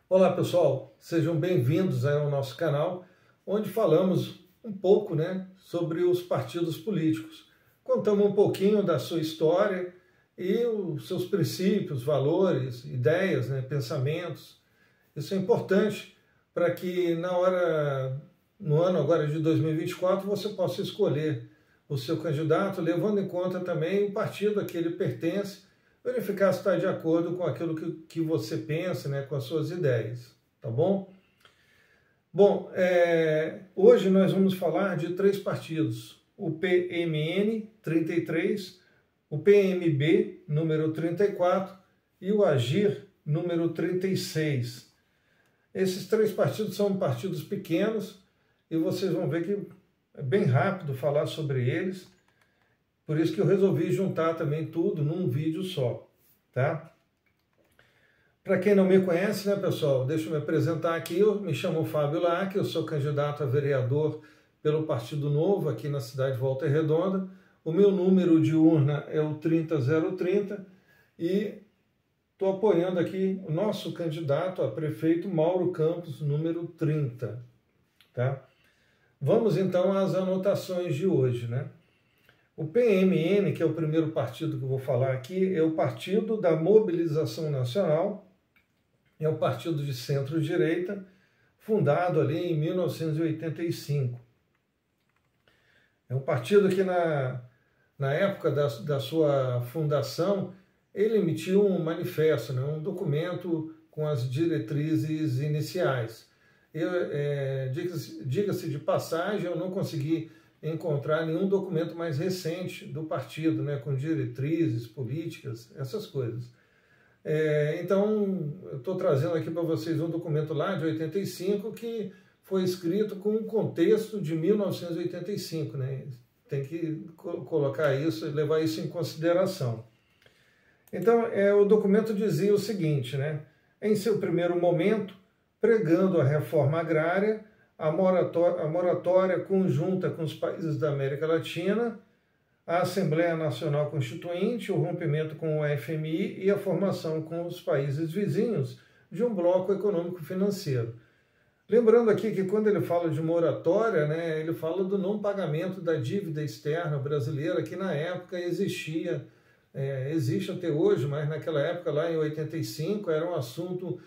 Olá pessoal, sejam bem-vindos ao nosso canal, onde falamos um pouco sobre os partidos políticos. Contamos um pouquinho da sua história e os seus princípios, valores, ideias, pensamentos. Isso é importante para que no ano agora de 2024, você possa escolher o seu candidato, levando em conta também o partido a que ele pertence, verificar se está de acordo com aquilo que você pensa, com as suas ideias, tá bom? Bom, hoje nós vamos falar de 3 partidos, o PMN 33, o PMB número 34 e o Agir número 36. Esses 3 partidos são partidos pequenos e vocês vão ver que é bem rápido falar sobre eles. Por isso que eu resolvi juntar também tudo num vídeo só, tá? Para quem não me conhece, pessoal, deixa eu me apresentar aqui. Eu me chamo Fábio Lac, eu sou candidato a vereador pelo Partido Novo aqui na cidade de Volta Redonda. O meu número de urna é o 30030 e estou apoiando aqui o nosso candidato a prefeito, Mauro Campos, número 30, tá? Vamos então às anotações de hoje, O PMN, que é o primeiro partido que eu vou falar aqui, é o Partido da Mobilização Nacional, é um partido de centro-direita, fundado ali em 1985. É um partido que na época da sua fundação, ele emitiu um manifesto, um documento com as diretrizes iniciais. Diga-se de passagem, eu não consegui encontrar nenhum documento mais recente do partido, com diretrizes, políticas, essas coisas. Então, eu estou trazendo aqui para vocês um documento lá de 85 que foi escrito com um contexto de 1985, Tem que colocar isso, levar isso em consideração. Então, o documento dizia o seguinte, Em seu primeiro momento, pregando a reforma agrária, a moratória conjunta com os países da América Latina, a Assembleia Nacional Constituinte, o rompimento com o FMI e a formação com os países vizinhos de um bloco econômico-financeiro. Lembrando aqui que quando ele fala de moratória, ele fala do não pagamento da dívida externa brasileira, que na época existia, existe até hoje, mas naquela época, lá em 85, era um assunto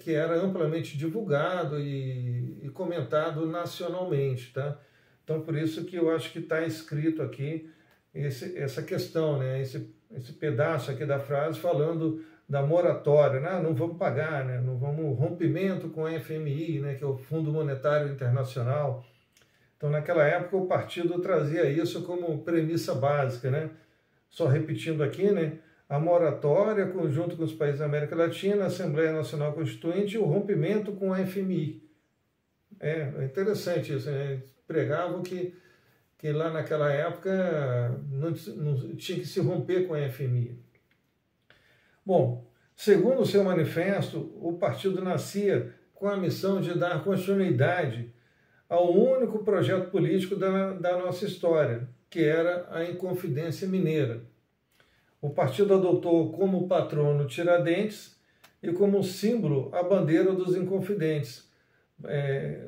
que era amplamente divulgado e comentado nacionalmente, tá? Então, por isso que eu acho que está escrito aqui essa questão, esse pedaço aqui da frase falando da moratória, não vamos pagar, não vamos rompimento com o FMI, que é o Fundo Monetário Internacional. Então, naquela época, o partido trazia isso como premissa básica, Só repetindo aqui, a moratória, conjunto com os países da América Latina, a Assembleia Nacional Constituinte e o rompimento com o FMI. É interessante isso, Pregavam que lá naquela época não tinha que se romper com a FMI. Bom, segundo o seu manifesto, o partido nascia com a missão de dar continuidade ao único projeto político da nossa história, que era a Inconfidência Mineira. O partido adotou como patrono Tiradentes e como símbolo a bandeira dos Inconfidentes.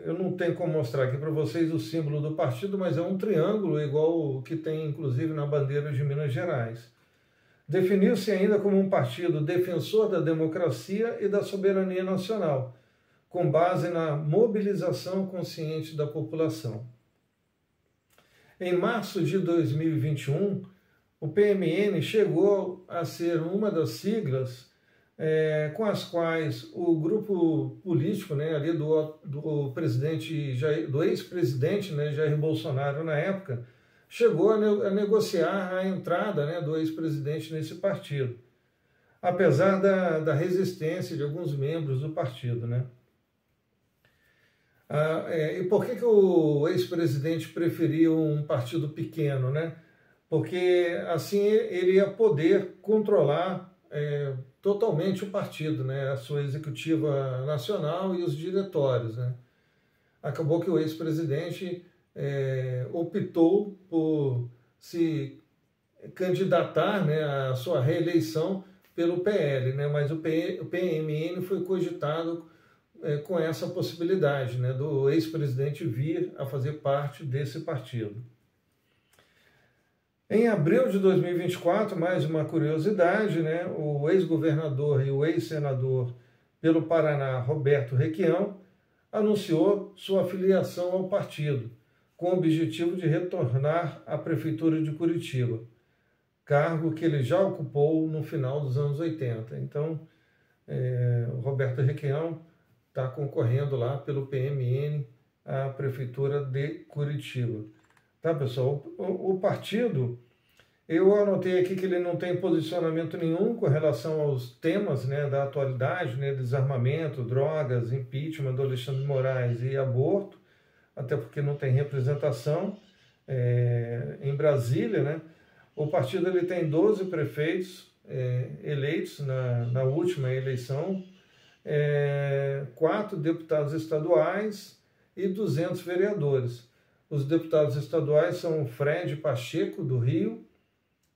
Eu não tenho como mostrar aqui para vocês o símbolo do partido, mas é um triângulo igual o que tem inclusive na bandeira de Minas Gerais. Definiu-se ainda como um partido defensor da democracia e da soberania nacional, com base na mobilização consciente da população. Em março de 2021, o PMN chegou a ser uma das siglas com as quais o grupo político ali do ex-presidente Jair Bolsonaro na época chegou a negociar a entrada do ex-presidente nesse partido, apesar da resistência de alguns membros do partido. E por que o ex-presidente preferia um partido pequeno? Porque assim ele ia poder controlar totalmente o partido, a sua executiva nacional e os diretórios. Acabou que o ex-presidente optou por se candidatar à sua reeleição pelo PL, mas o PMN foi cogitado com essa possibilidade, né, do ex-presidente vir a fazer parte desse partido. Em abril de 2024, mais uma curiosidade, né, o ex-governador e o ex-senador pelo Paraná, Roberto Requião, anunciou sua filiação ao partido, com o objetivo de retornar à Prefeitura de Curitiba, cargo que ele já ocupou no final dos anos 80. Então, o Roberto Requião está concorrendo lá pelo PMN à Prefeitura de Curitiba. Tá, pessoal? O partido, eu anotei aqui que ele não tem posicionamento nenhum com relação aos temas, né, da atualidade, né, desarmamento, drogas, impeachment do Alexandre de Moraes e aborto, até porque não tem representação em Brasília, né? O partido ele tem 12 prefeitos eleitos na última eleição, 4 deputados estaduais e 200 vereadores. Os deputados estaduais são Fred Pacheco, do Rio,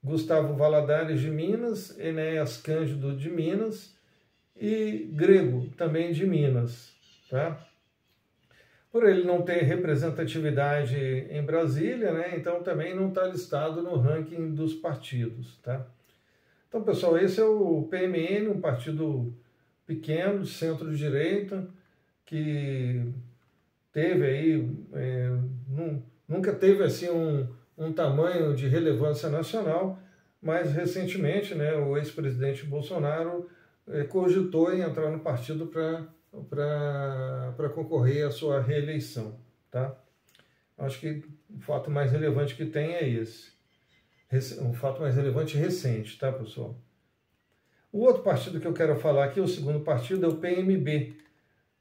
Gustavo Valadares, de Minas, Enéas Cândido, de Minas, e Grego, também de Minas. Tá? Por ele não ter representatividade em Brasília, né, então também não está listado no ranking dos partidos. Tá? Então, pessoal, esse é o PMN, um partido pequeno, de centro-direita, que teve aí, nunca teve assim um tamanho de relevância nacional, mas recentemente, né, o ex-presidente Bolsonaro cogitou em entrar no partido para concorrer à sua reeleição. Tá? Acho que o fato mais relevante que tem é esse. Um fato mais relevante e recente, tá, pessoal? O outro partido que eu quero falar aqui, o segundo partido, é o PMB,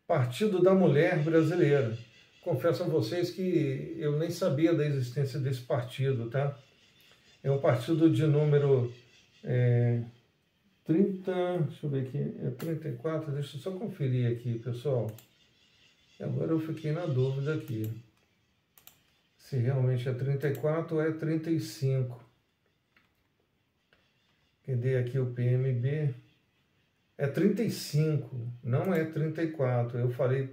Partido da Mulher Brasileira. Confesso a vocês que eu nem sabia da existência desse partido, tá? É um partido de número 30, deixa eu ver aqui, 34, deixa eu só conferir aqui, pessoal. Agora eu fiquei na dúvida aqui, se realmente é 34 ou é 35. Cadê aqui o PMB? É 35, não é 34. Eu falei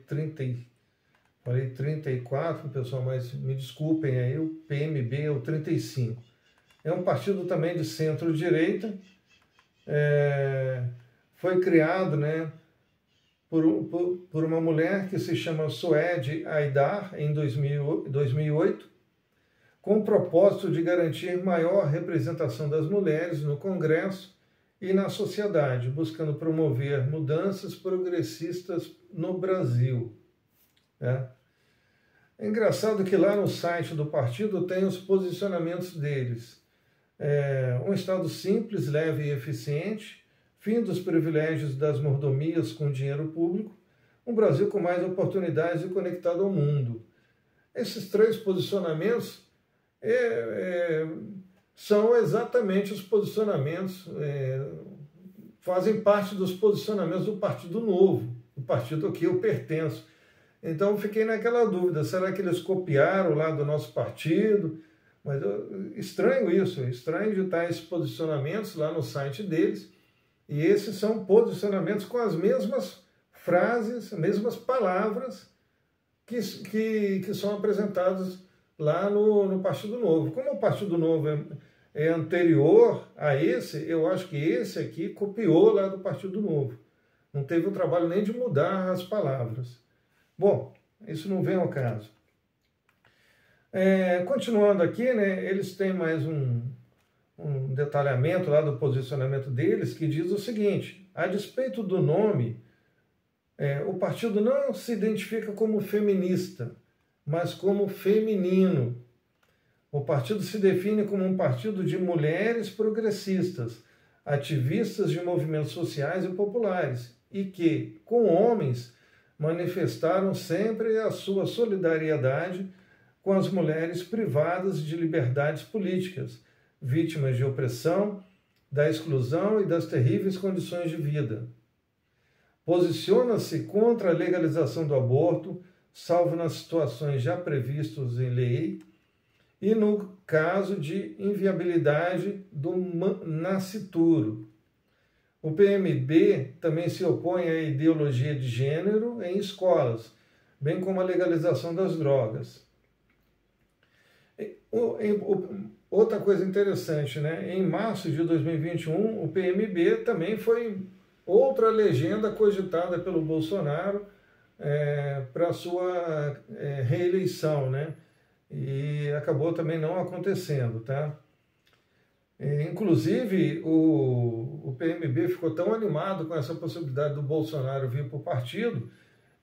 34, pessoal, mas me desculpem aí, o PMB é o 35. É um partido também de centro-direita, foi criado, né, por uma mulher que se chama Suede Aidar, em 2008, com o propósito de garantir maior representação das mulheres no Congresso e na sociedade, buscando promover mudanças progressistas no Brasil. É engraçado que lá no site do partido tem os posicionamentos deles. Um Estado simples, leve e eficiente, fim dos privilégios das mordomias com dinheiro público, um Brasil com mais oportunidades e conectado ao mundo. Esses 3 posicionamentos são exatamente os posicionamentos, fazem parte dos posicionamentos do Partido Novo, o partido a que eu pertenço. Então eu fiquei naquela dúvida, será que eles copiaram lá do nosso partido? Mas estranho isso, estranho de estar esses posicionamentos lá no site deles, e esses são posicionamentos com as mesmas frases, as mesmas palavras que são apresentadas lá no Partido Novo. Como o Partido Novo é anterior a esse, eu acho que esse aqui copiou lá do Partido Novo. Não teve o trabalho nem de mudar as palavras. Bom, isso não vem ao caso. Continuando aqui, né, eles têm mais um detalhamento lá do posicionamento deles, que diz o seguinte: a despeito do nome, o partido não se identifica como feminista, mas como feminino. O partido se define como um partido de mulheres progressistas, ativistas de movimentos sociais e populares, e que, com homens, manifestaram sempre a sua solidariedade com as mulheres privadas de liberdades políticas, vítimas de opressão, da exclusão e das terríveis condições de vida. Posiciona-se contra a legalização do aborto, salvo nas situações já previstas em lei, e no caso de inviabilidade do nascituro. O PMB também se opõe à ideologia de gênero em escolas, bem como a legalização das drogas. Outra coisa interessante, né? Em março de 2021, o PMB também foi outra legenda cogitada pelo Bolsonaro para sua reeleição, né? E acabou também não acontecendo, tá? Inclusive, o PMB ficou tão animado com essa possibilidade do Bolsonaro vir para o partido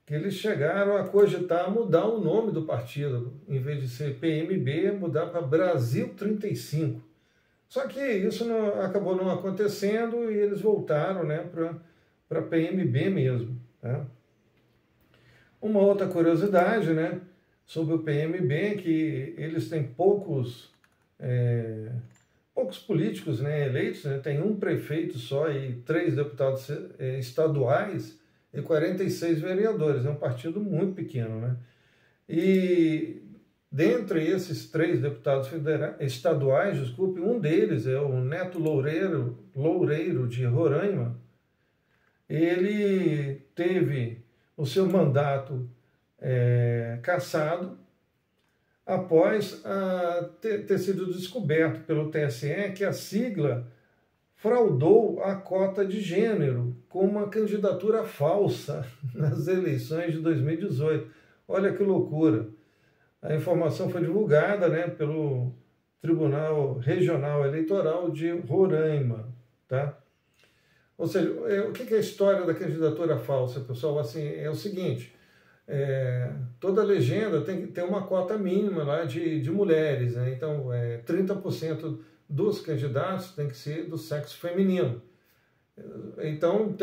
que eles chegaram a cogitar mudar o nome do partido, em vez de ser PMB, mudar para Brasil 35. Só que isso acabou não acontecendo e eles voltaram, né, para PMB mesmo. Tá? Uma outra curiosidade, né, sobre o PMB, que eles têm poucos políticos, né, eleitos, né, tem um prefeito só e 3 deputados estaduais e 46 vereadores, é um partido muito pequeno, né? E dentre esses 3 deputados estaduais, desculpe, um deles é o Neto Loureiro de Roraima. Ele teve o seu mandato cassado após ter sido descoberto pelo TSE que a sigla fraudou a cota de gênero com uma candidatura falsa nas eleições de 2018. Olha que loucura. A informação foi divulgada, né, pelo Tribunal Regional Eleitoral de Roraima. Tá? Ou seja, o que é a história da candidatura falsa, pessoal? Assim, é o seguinte, toda legenda tem que ter uma cota mínima lá de mulheres, né? Então, 30% dos candidatos tem que ser do sexo feminino. Então,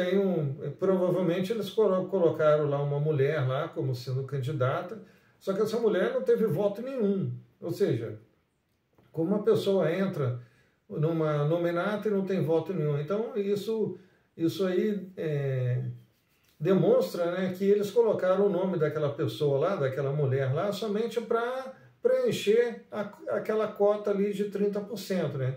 provavelmente eles colocaram lá uma mulher lá como sendo candidata, só que essa mulher não teve voto nenhum. Ou seja, como uma pessoa entra numa nominata e não tem voto nenhum. Então, isso aí demonstra, né, que eles colocaram o nome daquela pessoa lá, daquela mulher lá, somente para preencher aquela cota ali de 30%. Né?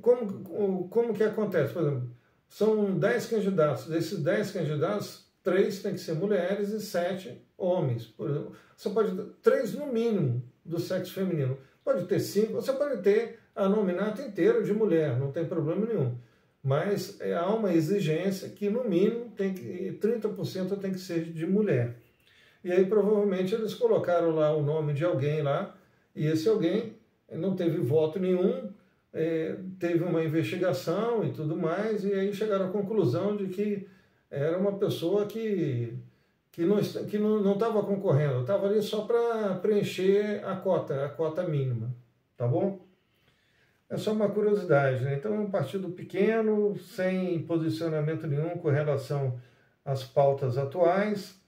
Como que acontece? Por exemplo, são 10 candidatos. Desses 10 candidatos, 3 têm que ser mulheres e 7 homens. Por exemplo, você pode ter 3 no mínimo do sexo feminino. Pode ter 5, você pode ter a nominata inteira de mulher, não tem problema nenhum. Mas há uma exigência que, no mínimo, 30% tem que ser de mulher. E aí, provavelmente, eles colocaram lá o nome de alguém lá, e esse alguém não teve voto nenhum, teve uma investigação e tudo mais, e aí chegaram à conclusão de que era uma pessoa que não estava concorrendo, estava ali só para preencher a cota mínima, tá bom? É só uma curiosidade, né? Então é um partido pequeno, sem posicionamento nenhum com relação às pautas atuais.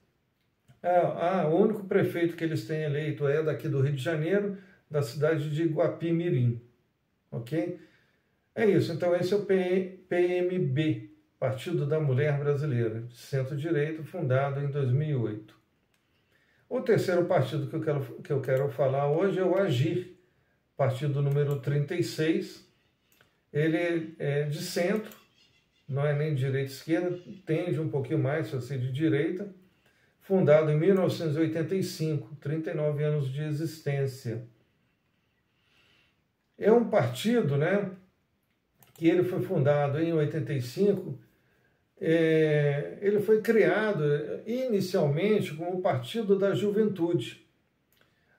O único prefeito que eles têm eleito é daqui do Rio de Janeiro, da cidade de Guapimirim, ok? É isso, então esse é o PMB, Partido da Mulher Brasileira, centro-direita, fundado em 2008. O terceiro partido que eu quero falar hoje é o AGIR, partido número 36, ele é de centro, não é nem de direita e esquerda, tende um pouquinho mais a ser de direita, fundado em 1985, 39 anos de existência. É um partido, né, que ele foi fundado em 85, ele foi criado inicialmente como o Partido da Juventude.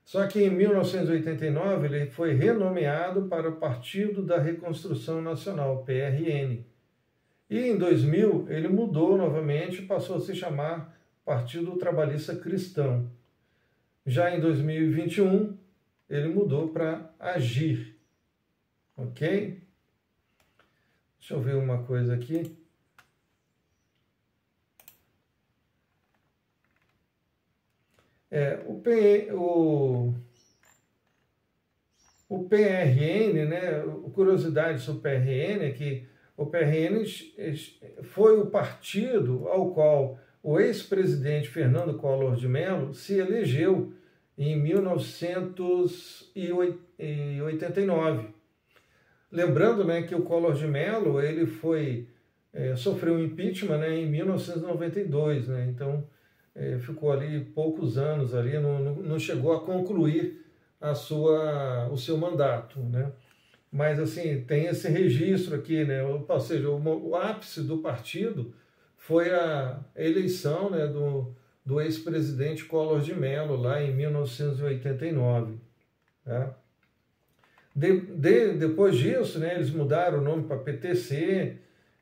Só que em 1989 ele foi renomeado para o Partido da Reconstrução Nacional, PRN. E em 2000 ele mudou novamente e passou a se chamar Partido Trabalhista Cristão. Já em 2021 ele mudou para AGIR. Ok? Deixa eu ver uma coisa aqui. O PRN, né, curiosidade sobre o PRN é que o PRN foi o partido ao qual o ex-presidente Fernando Collor de Mello se elegeu em 1989. Lembrando, né, que o Collor de Mello ele foi sofreu um impeachment, né, em 1992, né, então ficou ali poucos anos, ali, não chegou a concluir o seu mandato, né? Mas assim, tem esse registro aqui, né? Ou seja, o ápice do partido foi a eleição, né, do ex-presidente Collor de Mello, lá em 1989. Tá? Depois disso, né, eles mudaram o nome para PTC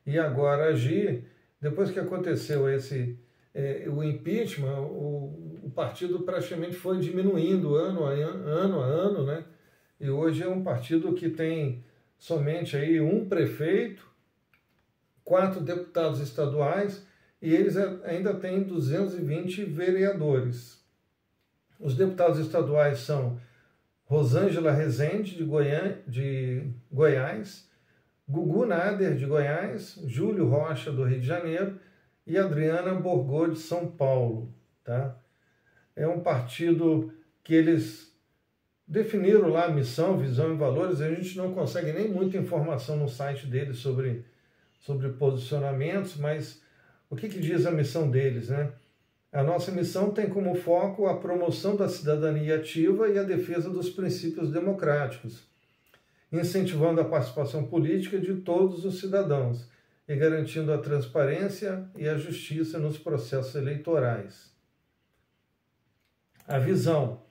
e agora AGIR. Depois que aconteceu o impeachment, o partido praticamente foi diminuindo ano a ano, né? E hoje é um partido que tem somente aí um prefeito, 4 deputados estaduais e eles ainda têm 220 vereadores. Os deputados estaduais são Rosângela Rezende, de Goiás, Gugu Nader, de Goiás, Júlio Rocha, do Rio de Janeiro e Adriana Borgô, de São Paulo. Tá? É um partido que eles definiram lá missão, visão e valores. A gente não consegue nem muita informação no site deles sobre posicionamentos, mas o que diz a missão deles, né? A nossa missão tem como foco a promoção da cidadania ativa e a defesa dos princípios democráticos, incentivando a participação política de todos os cidadãos e garantindo a transparência e a justiça nos processos eleitorais. A visão.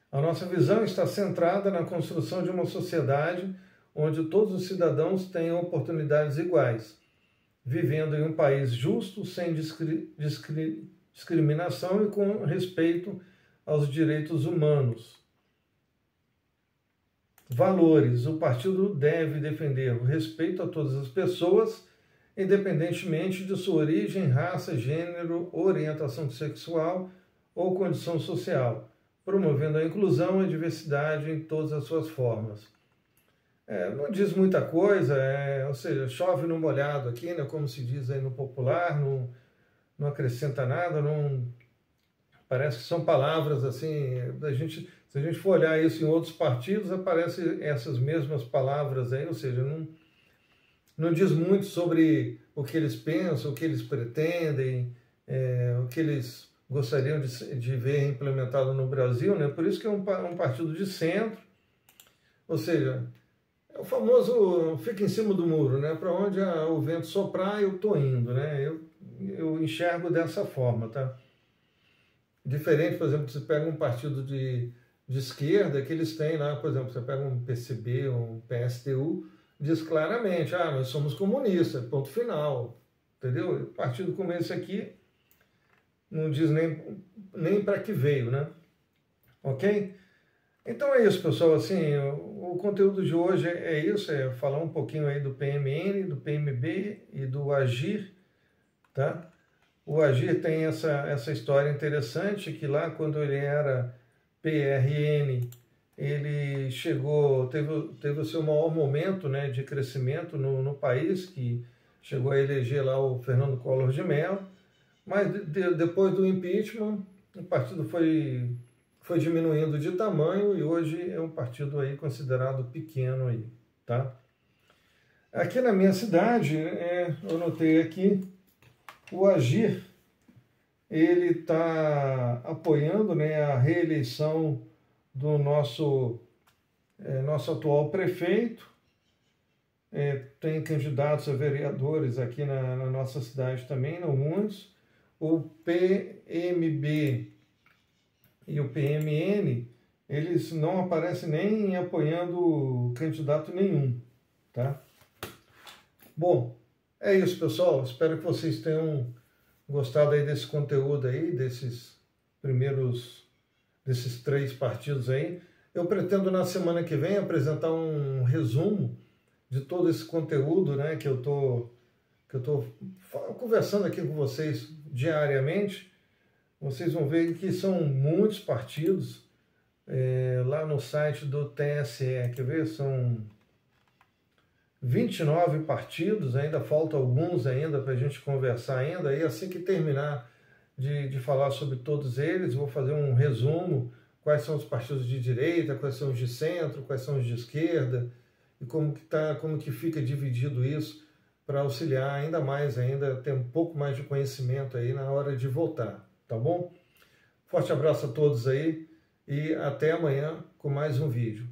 A nossa visão está centrada na construção de uma sociedade onde todos os cidadãos tenham oportunidades iguais, vivendo em um país justo, sem discriminação e com respeito aos direitos humanos. Valores. O partido deve defender o respeito a todas as pessoas, independentemente de sua origem, raça, gênero, orientação sexual ou condição social, promovendo a inclusão e a diversidade em todas as suas formas. Não diz muita coisa, ou seja, chove no molhado aqui, né, como se diz aí no popular, não acrescenta nada, parece que são palavras assim, se a gente for olhar isso em outros partidos, aparecem essas mesmas palavras aí, ou seja, não diz muito sobre o que eles pensam, o que eles pretendem, o que eles gostariam de ver implementado no Brasil, né? Por isso que é um partido de centro, ou seja, é o famoso fica em cima do muro, né? Para onde o vento soprar, eu estou indo, né? Eu enxergo dessa forma, tá? Diferente, por exemplo, você pega um partido de esquerda, que eles têm lá, por exemplo, você pega um PCB, um PSTU, diz claramente, nós somos comunistas, ponto final, entendeu? Partido como esse aqui não diz nem para que veio, né? Ok? Então é isso, pessoal, assim, o conteúdo de hoje é isso, é falar um pouquinho aí do PMN, do PMB e do AGIR, tá? O AGIR tem essa história interessante, que lá quando ele era PRN, ele teve o seu maior momento, né, de crescimento no país, que chegou a eleger lá o Fernando Collor de Mello, mas depois do impeachment, o partido foi diminuindo de tamanho e hoje é um partido aí considerado pequeno aí, tá? Aqui na minha cidade, eu notei aqui, o AGIR, ele está apoiando, né, a reeleição do nosso atual prefeito. Tem candidatos a vereadores aqui na nossa cidade também, não muitos. O PMB e o PMN, eles não aparecem nem apoiando candidato nenhum, tá? Bom, é isso, pessoal. Espero que vocês tenham gostado aí desse conteúdo aí, desses 3 partidos aí. Eu pretendo na semana que vem apresentar um resumo de todo esse conteúdo, né, que eu tô conversando aqui com vocês diariamente. Vocês vão ver que são muitos partidos lá no site do TSE, quer ver? São 29 partidos, ainda faltam alguns ainda para a gente conversar ainda, e assim que terminar de falar sobre todos eles, vou fazer um resumo, quais são os partidos de direita, quais são os de centro, quais são os de esquerda, e como que fica dividido isso, para auxiliar ainda mais, ter um pouco mais de conhecimento aí na hora de votar, tá bom? Forte abraço a todos aí e até amanhã com mais um vídeo.